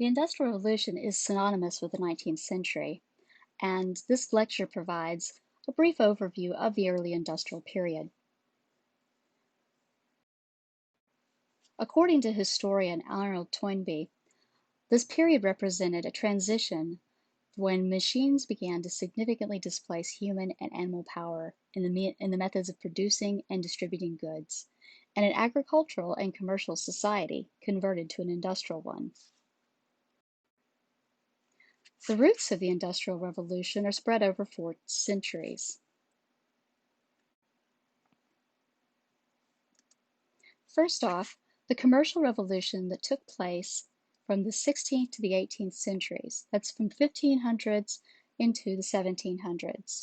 The Industrial Revolution is synonymous with the 19th century, and this lecture provides a brief overview of the early industrial period. According to historian Arnold Toynbee, this period represented a transition when machines began to significantly displace human and animal power in the methods of producing and distributing goods, and an agricultural and commercial society converted to an industrial one. The roots of the Industrial Revolution are spread over 4 centuries. First off, the commercial revolution that took place from the 16th to the 18th centuries. That's from 1500s into the 1700s.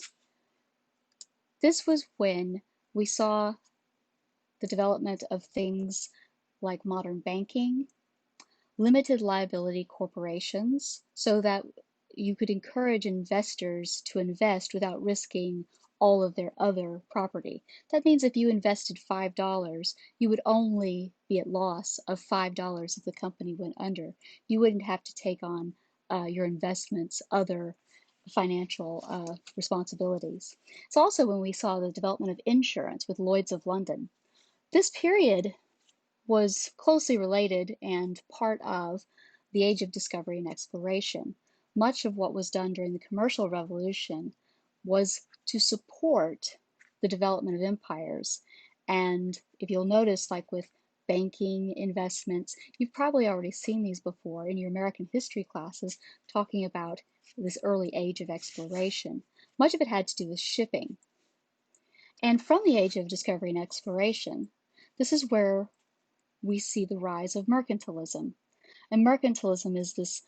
This was when we saw the development of things like modern banking, limited liability corporations, so that you could encourage investors to invest without risking all of their other property. That means if you invested $5, you would only be at loss of $5 if the company went under. You wouldn't have to take on your investment's other financial responsibilities. It's also when we saw the development of insurance with Lloyd's of London. This period was closely related and part of the age of discovery and exploration. Much of what was done during the commercial revolution was to support the development of empires. And if you'll notice, like with banking investments, you've probably already seen these before in your American history classes talking about this early age of exploration. Much of it had to do with shipping. And from the age of discovery and exploration, this is where we see the rise of mercantilism. And mercantilism is this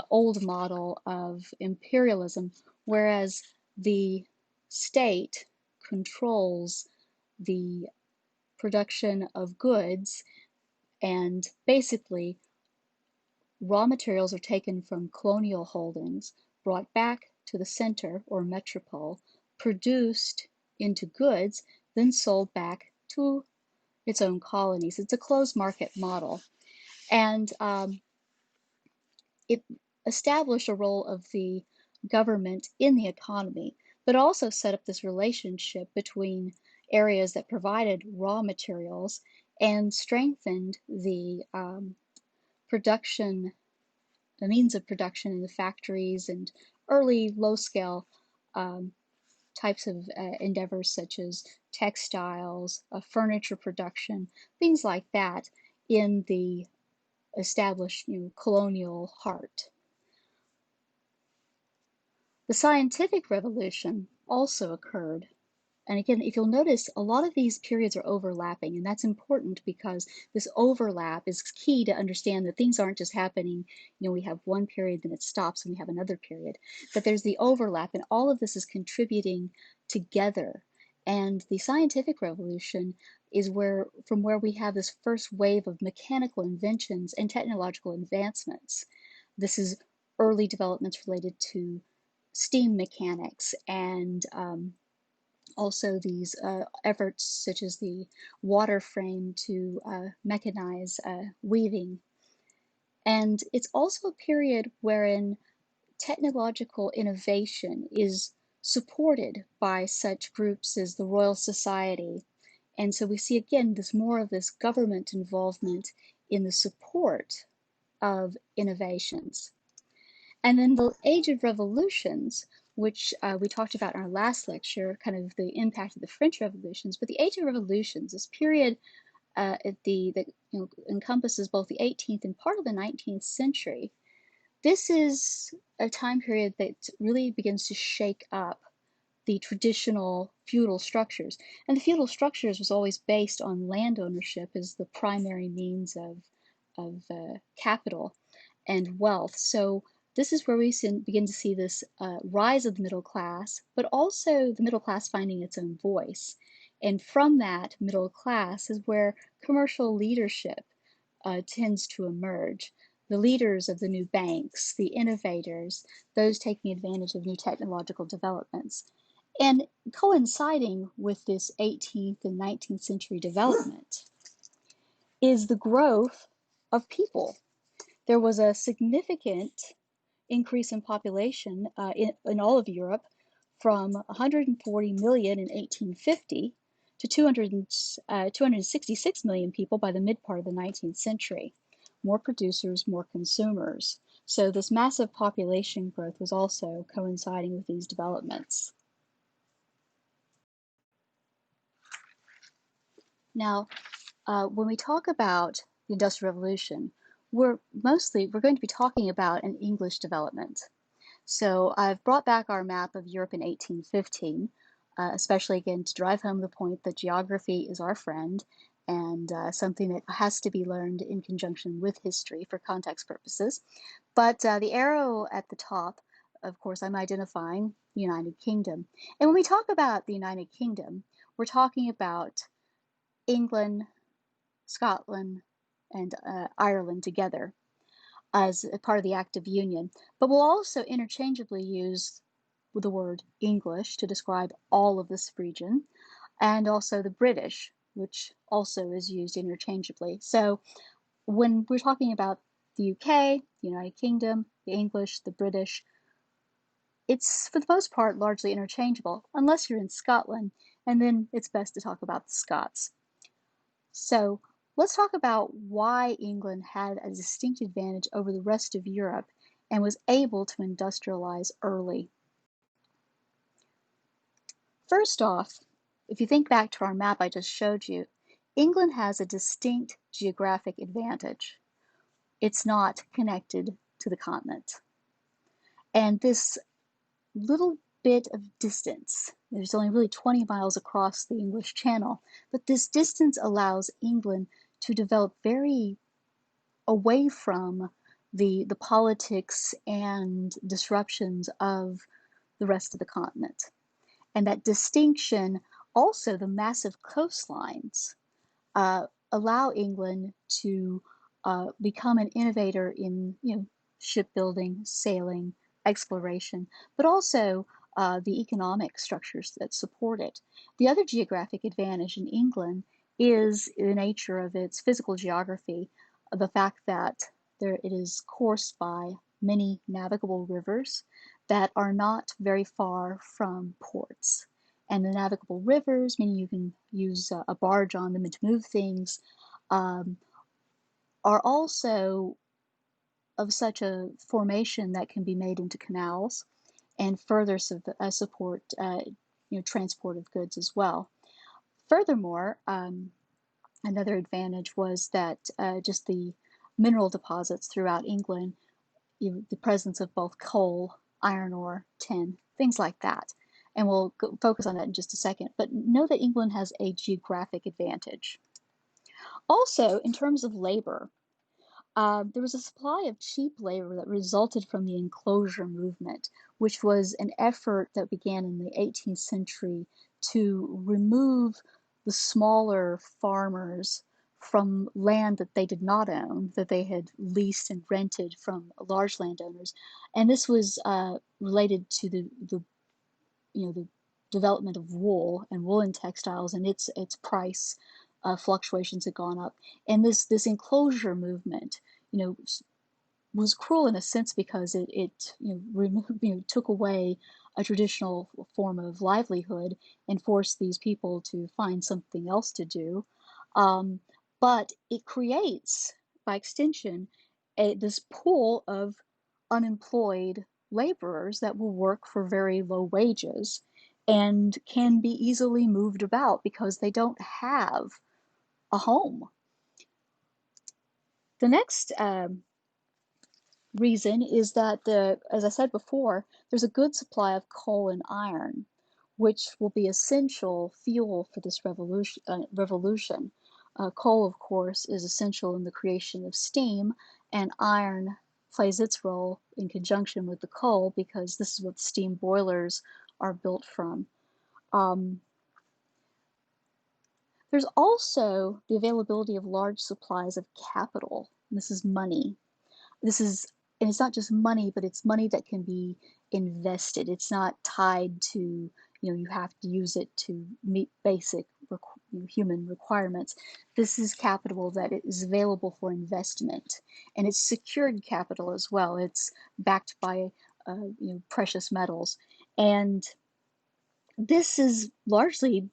old model of imperialism, whereas the state controls the production of goods, and basically raw materials are taken from colonial holdings, brought back to the center or metropole, produced into goods, then sold back to its own colonies. It's a closed market model. And it established a role of the government in the economy, but also set up this relationship between areas that provided raw materials and strengthened the production, the means of production in the factories and early low-scale types of endeavors such as textiles, furniture production, things like that in the established colonial heart. The scientific revolution also occurred. And again, if you'll notice, a lot of these periods are overlapping, and that's important because this overlap is key to understand that things aren't just happening, we have one period, then it stops, and we have another period. But there's the overlap, and all of this is contributing together. And the scientific revolution is from where we have this first wave of mechanical inventions and technological advancements. This is early developments related to steam mechanics and also these efforts such as the water frame to mechanize weaving. And it's also a period wherein technological innovation is supported by such groups as the Royal Society. And so we see again more of this government involvement in the support of innovations. And then the Age of Revolutions, which we talked about in our last lecture, kind of the impact of the French revolutions. But the Age of Revolutions, this period that encompasses both the 18th and part of the 19th century, this is a time period that really begins to shake up the traditional feudal structures. And the feudal structures was always based on land ownership as the primary means of capital and wealth. So this is where we begin to see this rise of the middle class, but also the middle class finding its own voice. And from that middle class is where commercial leadership tends to emerge. The leaders of the new banks, the innovators, those taking advantage of new technological developments. And coinciding with this 18th and 19th century development is the growth of people. There was a significant increase in population in all of Europe from 140 million in 1850 to 266 million people by the mid part of the 19th century. More producers, more consumers. So this massive population growth was also coinciding with these developments. Now, when we talk about the Industrial Revolution, we're going to be talking about an English development. So I've brought back our map of Europe in 1815, especially again to drive home the point that geography is our friend and something that has to be learned in conjunction with history for context purposes. But the arrow at the top, of course, I'm identifying the United Kingdom. And when we talk about the United Kingdom, we're talking about England, Scotland, and Ireland together as a part of the Act of Union, but we'll also interchangeably use the word English to describe all of this region, and also the British, which also is used interchangeably. So when we're talking about the UK, the United Kingdom, the English, the British, it's for the most part largely interchangeable, unless you're in Scotland, and then it's best to talk about the Scots. So let's talk about why England had a distinct advantage over the rest of Europe and was able to industrialize early. First off, if you think back to our map I just showed you, England has a distinct geographic advantage. It's not connected to the continent. And this little bit of distance, there's only really 20 miles across the English Channel, but this distance allows England to develop very away from the politics and disruptions of the rest of the continent. And that distinction, also the massive coastlines, allow England to become an innovator in shipbuilding, sailing, exploration, but also the economic structures that support it. The other geographic advantage in England is the nature of its physical geography, the fact that it is coursed by many navigable rivers that are not very far from ports. And the navigable rivers, meaning you can use a barge on them to move things, are also of such a formation that can be made into canals and further support transport of goods as well. Furthermore, another advantage was that just the mineral deposits throughout England, the presence of both coal, iron ore, tin, things like that. And we'll focus on that in just a second. But know that England has a geographic advantage. Also, in terms of labor, there was a supply of cheap labor that resulted from the enclosure movement, which was an effort that began in the 18th century to remove the smaller farmers from land that they did not own, that they had leased and rented from large landowners. And this was related to the development of wool and woolen textiles, and its price fluctuations had gone up. And this enclosure movement, was cruel in a sense because it removed, took away a traditional form of livelihood and forced these people to find something else to do. But it creates, by extension, this pool of unemployed laborers that will work for very low wages and can be easily moved about because they don't have a home. The next reason is that as I said before, there's a good supply of coal and iron, which will be essential fuel for this revolution. Coal, of course, is essential in the creation of steam, and iron plays its role in conjunction with the coal because this is what steam boilers are built from. There's also the availability of large supplies of capital. This is money. And it's not just money, but it's money that can be invested. It's not tied to, you have to use it to meet basic human requirements. This is capital that is available for investment, and it's secured capital as well. It's backed by precious metals, and this is largely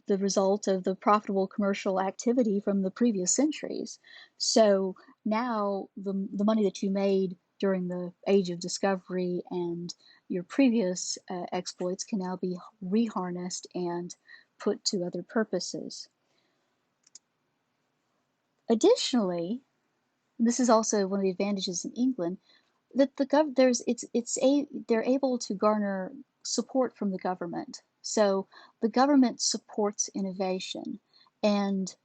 the result of the profitable commercial activity from the previous centuries. So now the money that you made during the age of discovery and your previous exploits can now be reharnessed and put to other purposes. Additionally, and this is also one of the advantages in England, that they're able to garner support from the government. So the government supports innovation, and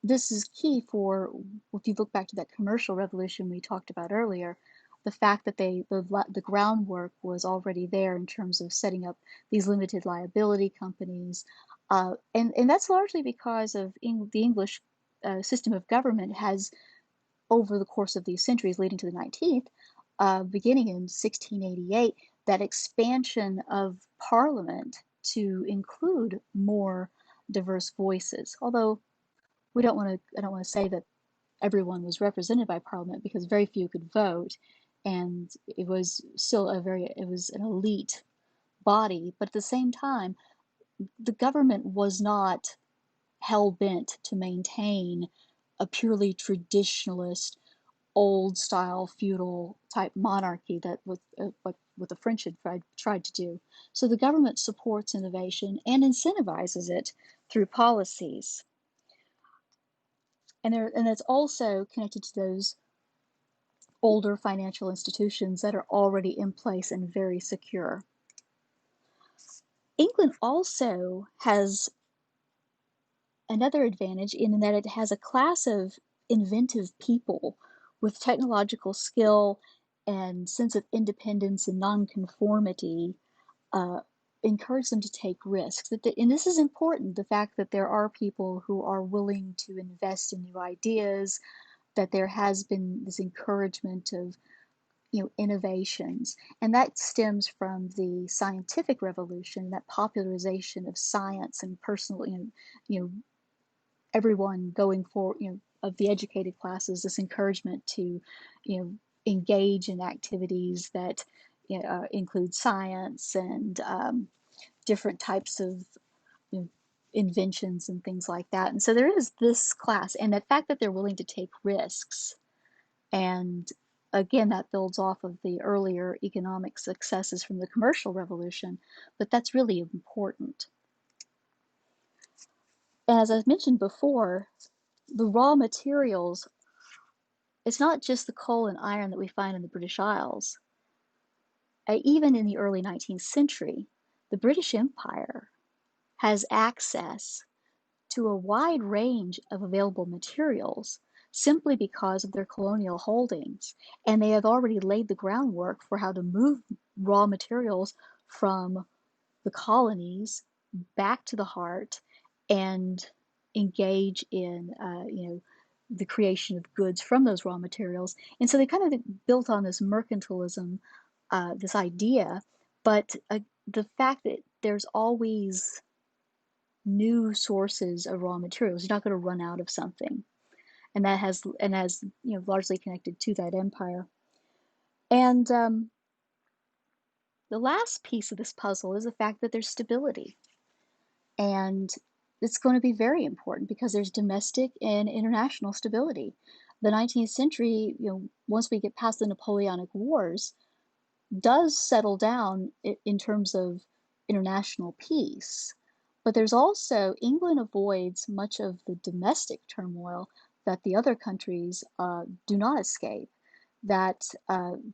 this is key for, if you look back to that commercial revolution we talked about earlier, the fact that the groundwork was already there in terms of setting up these limited liability companies, and that's largely because of the English system of government has, over the course of these centuries leading to the 19th, beginning in 1688, that expansion of Parliament to include more diverse voices. Although I don't want to say that everyone was represented by Parliament, because very few could vote, and it was still it was an elite body. But at the same time, the government was not hell bent to maintain a purely traditionalist, old style feudal type monarchy that what the French had tried to do. So the government supports innovation and incentivizes it through policies. And it's also connected to those older financial institutions that are already in place and very secure. England also has another advantage in that it has a class of inventive people with technological skill and sense of independence and nonconformity, uh, encourage them to take risks. And this is important, the fact that there are people who are willing to invest in new ideas, that there has been this encouragement of innovations, and that stems from the scientific revolution, that popularization of science and personal, everyone going for, of the educated classes, this encouragement to, engage in activities that include science and different types of you know, inventions and things like that. And so there is this class, and the fact that they're willing to take risks, and again, that builds off of the earlier economic successes from the commercial revolution, but that's really important. And as I mentioned before, the raw materials, it's not just the coal and iron that we find in the British Isles. Even in the early 19th century, the British Empire has access to a wide range of available materials simply because of their colonial holdings. And they have already laid the groundwork for how to move raw materials from the colonies back to the heart and engage in, the creation of goods from those raw materials. And so they kind of built on this mercantilism, this idea, but the fact that there's always new sources of raw materials. You're not going to run out of something, and that has largely connected to that empire. And the last piece of this puzzle is the fact that there's stability, and it's going to be very important because there's domestic and international stability. The 19th century, once we get past the Napoleonic Wars, does settle down in terms of international peace. But there's also, England avoids much of the domestic turmoil that the other countries do not escape. That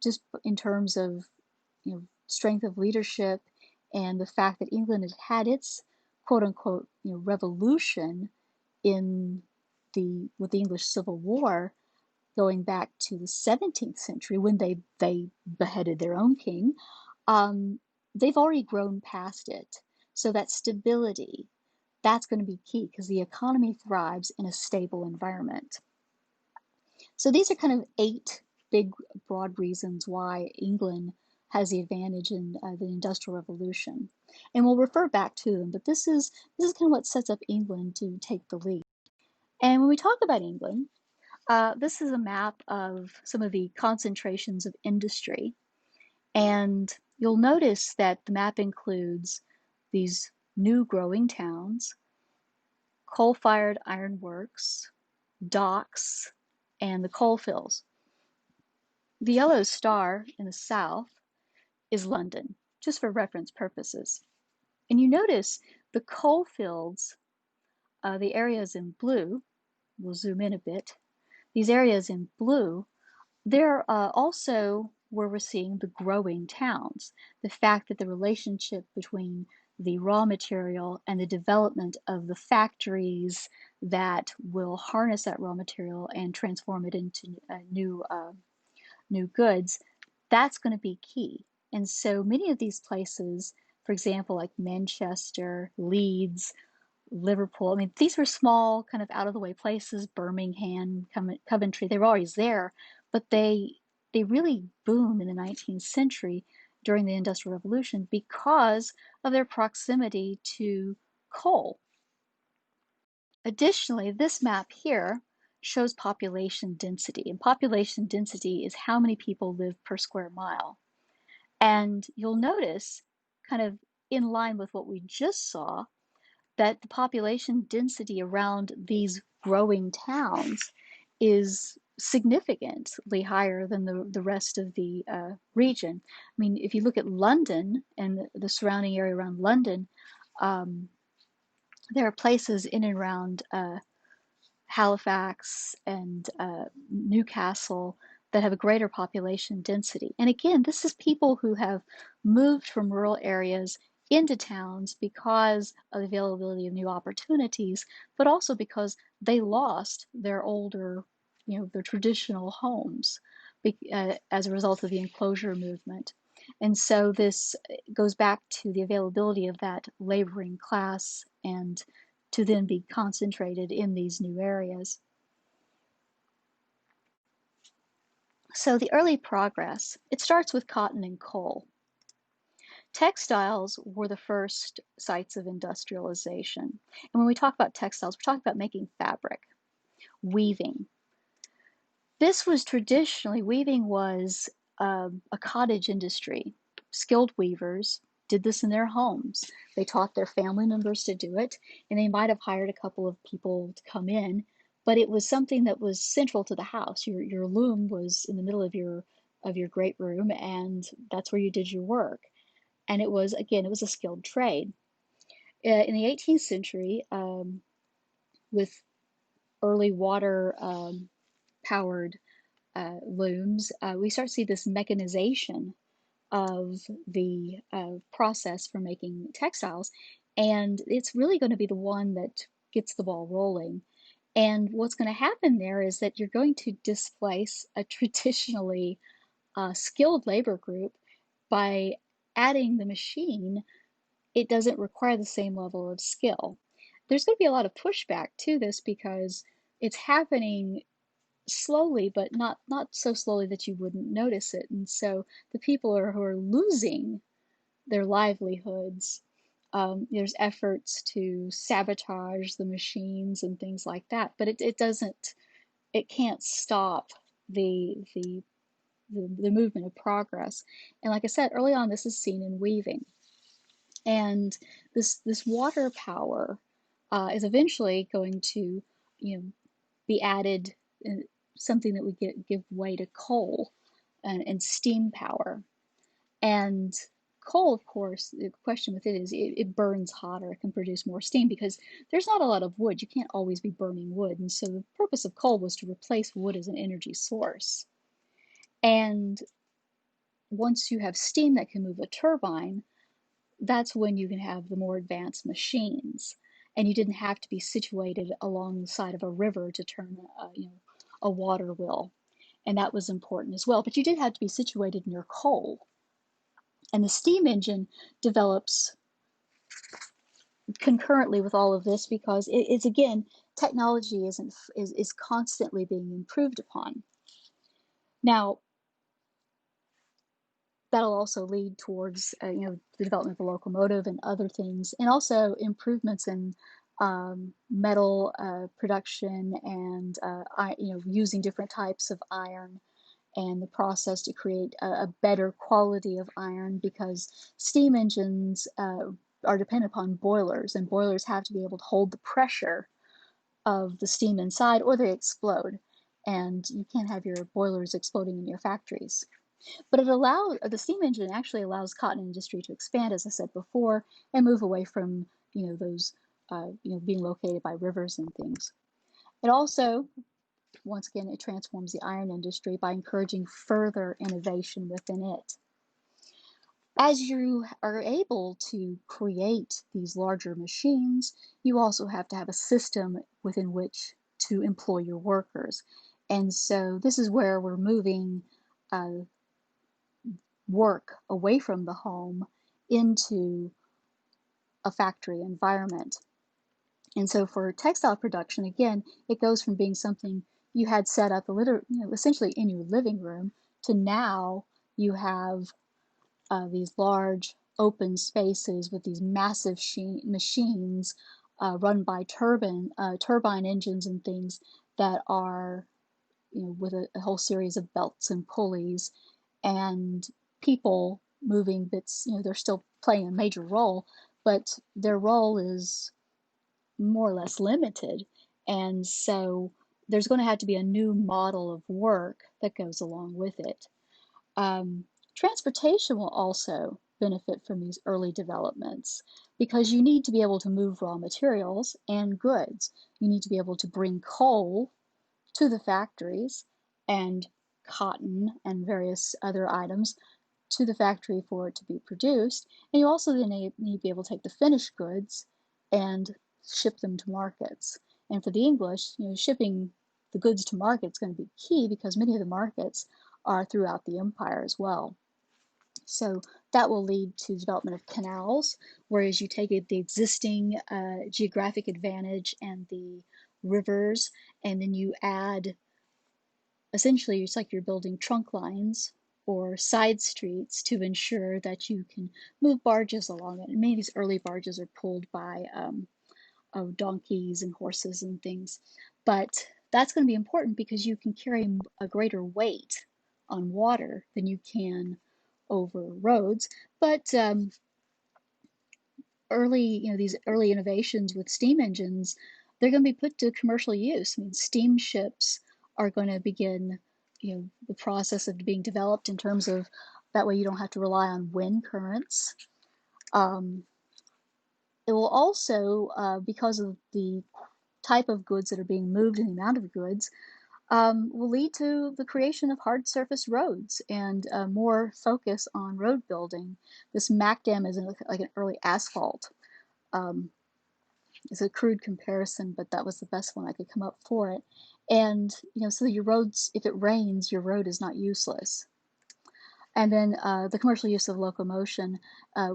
just in terms of strength of leadership and the fact that England has had its quote unquote revolution with the English Civil War, going back to the 17th century when they beheaded their own king, they've already grown past it. So that stability, that's going to be key because the economy thrives in a stable environment. So these are kind of 8 big, broad reasons why England has the advantage in the Industrial Revolution. And we'll refer back to them, but this is kind of what sets up England to take the lead. And when we talk about England, this is a map of some of the concentrations of industry. And you'll notice that the map includes these new growing towns, coal-fired ironworks, docks, and the coal fields. The yellow star in the south is London, just for reference purposes. And you notice the coal fields, the areas in blue, we'll zoom in a bit, these areas in blue, they're also where we're seeing the growing towns. The fact that the relationship between the raw material and the development of the factories that will harness that raw material and transform it into new goods, that's going to be key. And so many of these places, for example, like Manchester, Leeds, Liverpool, I mean, these were small, kind of out of the way places, Birmingham, Coventry, they were always there, but they really boomed in the 19th century during the Industrial Revolution because of their proximity to coal. Additionally, this map here shows population density, and population density is how many people live per square mile. And you'll notice, kind of in line with what we just saw, that the population density around these growing towns is significantly higher than the rest of the region. I mean, if you look at London and the surrounding area around London, there are places in and around Halifax and Newcastle that have a greater population density. And again, this is people who have moved from rural areas into towns because of the availability of new opportunities, but also because they lost their older, their traditional homes as a result of the enclosure movement. And so this goes back to the availability of that laboring class and to then be concentrated in these new areas. So the early progress, it starts with cotton and coal. Textiles were the first sites of industrialization. And when we talk about textiles, we're talking about making fabric, weaving. This was traditionally, weaving was a cottage industry. Skilled weavers did this in their homes. They taught their family members to do it, and they might have hired a couple of people to come in, but it was something that was central to the house. Your loom was in the middle of your great room, and that's where you did your work. And it was, again, it was a skilled trade. In the 18th century, with early water powered looms, we start to see this mechanization of the process for making textiles, and it's really going to be the one that gets the ball rolling. And what's going to happen there is that you're going to displace a traditionally skilled labor group by adding the machine. It doesn't require the same level of skill. There's going to be a lot of pushback to this because it's happening slowly, but not so slowly that you wouldn't notice it. And so the people who are losing their livelihoods, there's efforts to sabotage the machines and things like that. But it can't stop the movement of progress. And like I said, early on, this is seen in weaving. And this water power is eventually going to, be added, something that would give way to coal and steam power. And coal, of course, the question with it is it burns hotter, it can produce more steam because there's not a lot of wood. You can't always be burning wood. And so the purpose of coal was to replace wood as an energy source. And once you have steam that can move a turbine, that's when you can have the more advanced machines. And you didn't have to be situated along the side of a river to turn a water wheel. And that was important as well. But you did have to be situated near coal. And the steam engine develops concurrently with all of this because it's, again, technology is constantly being improved upon. Now, that'll also lead towards the development of the locomotive and other things, and also improvements in metal production and using different types of iron and the process to create a better quality of iron, because steam engines are dependent upon boilers, and boilers have to be able to hold the pressure of the steam inside or they explode. And you can't have your boilers exploding in your factories. But the steam engine actually allows cotton industry to expand, as I said before, and move away from those being located by rivers and things. It also, once again, it transforms the iron industry by encouraging further innovation within it. As you are able to create these larger machines, you also have to have a system within which to employ your workers. And so this is where we're moving work away from the home into a factory environment. And so for textile production, again, it goes from being something you had set up essentially in your living room to now you have these large open spaces with these massive machines run by turbine engines and things that are with a whole series of belts and pulleys, and people moving bits. They're still playing a major role, but their role is more or less limited. And so there's going to have to be a new model of work that goes along with it. Transportation will also benefit from these early developments, because you need to be able to move raw materials and goods. You need to be able to bring coal to the factories and cotton and various other items to the factory for it to be produced. And you also then need to be able to take the finished goods and ship them to markets. And for the English, shipping the goods to market is going to be key, because many of the markets are throughout the empire as well. So that will lead to the development of canals, whereas you take the existing geographic advantage and the rivers, and then you add, essentially, it's like you're building trunk lines or side streets to ensure that you can move barges along it. And many of these early barges are pulled by donkeys and horses and things. But that's going to be important because you can carry a greater weight on water than you can over roads. But these early innovations with steam engines, they're going to be put to commercial use. I mean, steamships are going to begin, the process of being developed in terms of that way you don't have to rely on wind currents. It will also, because of the type of goods that are being moved and the amount of goods, will lead to the creation of hard surface roads and more focus on road building. This macadam is like an early asphalt. It's a crude comparison, but that was the best one I could come up for it. And so your roads, if it rains, your road is not useless. And then the commercial use of locomotion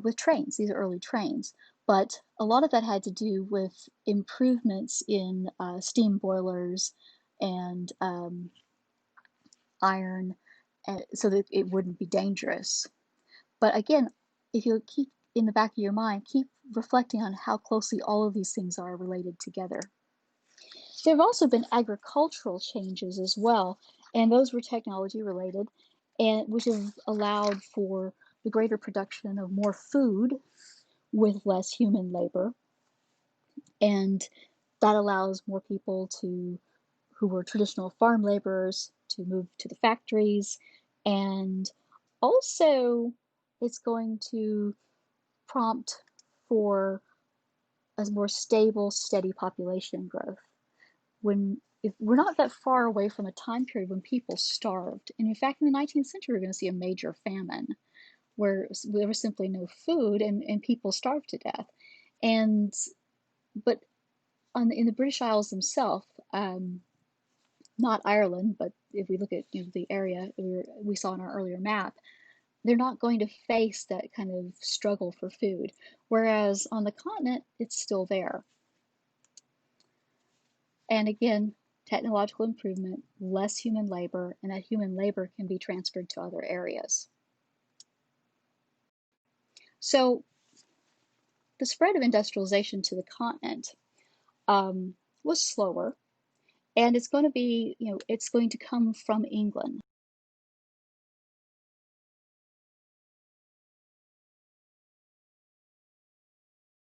with trains. These are early trains. But a lot of that had to do with improvements in steam boilers and iron, so that it wouldn't be dangerous. But again, if you keep in the back of your mind, keep reflecting on how closely all of these things are related together. There have also been agricultural changes as well, and those were technology related, and which have allowed for the greater production of more food with less human labor, and that allows more people who were traditional farm laborers to move to the factories, and also it's going to prompt for a more stable, steady population growth. If we're not that far away from a time period when people starved, and in fact, in the 19th century, we're going to see a major famine where there was simply no food and people starved to death. And but in the British Isles themselves, not Ireland, but if we look at the area we saw in our earlier map, they're not going to face that kind of struggle for food. Whereas on the continent, it's still there. And again, technological improvement, less human labor, and that human labor can be transferred to other areas. So the spread of industrialization to the continent was slower, and it's going to be, it's going to come from England.